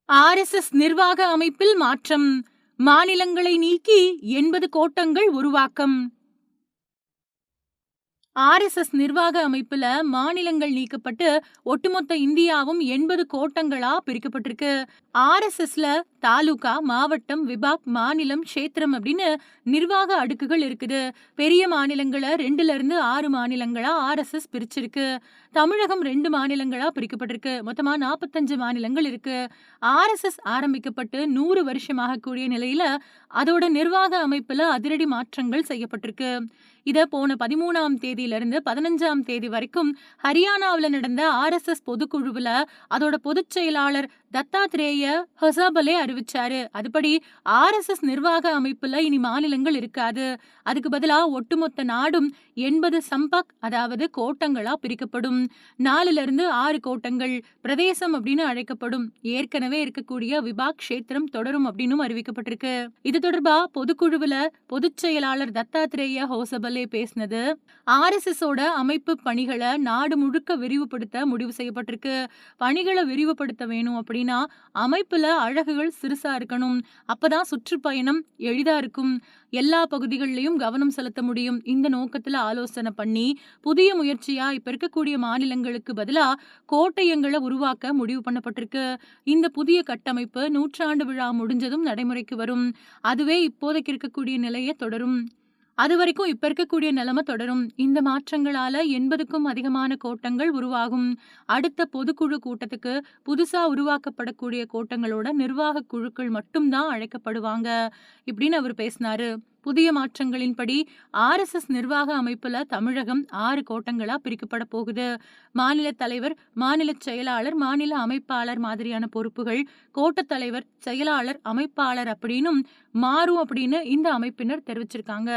RSS நிர்வாக அமைப்பில் மாற்றம். மாநிலங்களை நீக்கி 80 கோட்டங்கள் உருவாக்கம். ஆர்எஸ்எஸ் நிர்வாக அமைப்புல மாநிலங்கள் நீக்கப்பட்டு ஒட்டுமொத்த இந்தியாவும் 80 கோட்டங்களா பிரிக்கப்பட்டிருக்கு. ஆர்எஸ்எஸ்ல தாலுகா, மாவட்டம், விபாக், மாநிலம், க்ஷேத்திரம் அப்படின்னு நிர்வாக அடுக்குகள் இருக்குது. பெரிய மாநிலங்களை 2ல இருந்து 6 மாநிலங்களா ஆர்எஸ்எஸ் பிரிச்சிருக்கு. தமிழகம் 2 மாநிலங்களா பிரிக்கப்பட்டிருக்கு. மொத்தமா 45 மாநிலங்கள் இருக்கு. ஆர்எஸ்எஸ் ஆரம்பிக்கப்பட்டு 100 வருஷமாக கூடிய நிலையில அதோட நிர்வாக அமைப்புல அதிரடி மாற்றங்கள் செய்யப்பட்டிருக்கு. இத போன 13ஆம் தேதியிலிருந்து 15ஆம் தேதி வரைக்கும் ஹரியானாவுல நடந்த ஆர்எஸ்எஸ் பொதுக்குழுவுல அதோட பொதுச் செயலாளர் தத்தாத்ரேய ஹொசாபலே அறிவிச்சாரு. அதுபடி ஆர்எஸ்எஸ் நிர்வாக அமைப்புல இனி மாநிலங்கள் இருக்காது. அதுக்கு பதிலா ஒட்டுமொத்த நாடும் 80 சம்பக், அதாவது கோட்டங்களா பிரிக்கப்படும். 4ல இருந்து 6 கோட்டங்கள் பிரதேசம் அப்படின்னு அழைக்கப்படும். ஏற்கனவே இருக்கக்கூடிய விபாக், க்ஷேத்திரம் தொடரும் அப்படின்னு அறிவிக்கப்பட்டிருக்கு. இது தொடர்பா பொதுக்குழுவுல பொதுச் செயலாளர் தத்தாத்ரேய ஹோசபலே பேசினது, ஆர்எஸ்எஸோட அமைப்பு பணிகளை நாடு முழுக்க விரிவுபடுத்த முடிவு செய்யப்பட்டிருக்கு. பணிகளை விரிவுபடுத்த வேணும் அப்படின்னா அமைப்புல அழகுகள் சிறுசா இருக்கணும். அப்பதான் சுற்றுப்பயணம் எளிதா இருக்கும். எல்லா பகுதிகளிலையும் கவனம் செலுத்த முடியும். இந்த நோக்கத்துல ஆலோசனை பண்ணி புதிய முயற்சியா இப்ப இருக்கக்கூடிய மாநிலங்களுக்கு பதிலா கோட்டயங்களை உருவாக்க முடிவு பண்ணப்பட்டிருக்கு. இந்த புதிய கட்டமைப்பு 100ஆண்டு விழா முடிஞ்சதும் நடைமுறைக்கு வரும். அதுவே இப்போதைக்கு இருக்கக்கூடிய நிலையை தொடரும். அது வரைக்கும் இப்ப இருக்கக்கூடிய நிலைமை தொடரும். இந்த மாற்றங்களால 80க்கும் அதிகமான கோட்டங்கள் உருவாகும். அடுத்த பொதுக்குழு கூட்டத்துக்கு புதுசா உருவாக்கப்படக்கூடிய கோட்டங்களோட நிர்வாக குழுக்கள் மட்டும்தான் அழைக்கப்படுவாங்க இப்படின்னு அவர் பேசினாரு. புதிய மாற்றங்களின்படி ஆர்எஸ்எஸ் நிர்வாக அமைப்புல தமிழகம் 6 கோட்டங்களா பிரிக்கப்பட போகுது. மாநில தலைவர், மாநில செயலாளர், மாநில அமைப்பாளர் மாதிரியான பொறுப்புகள் கோட்டத் தலைவர், செயலாளர், அமைப்பாளர் அப்படின்னும் மாறும் அப்படின்னு இந்த அமைப்பினர் தெரிவிச்சிருக்காங்க.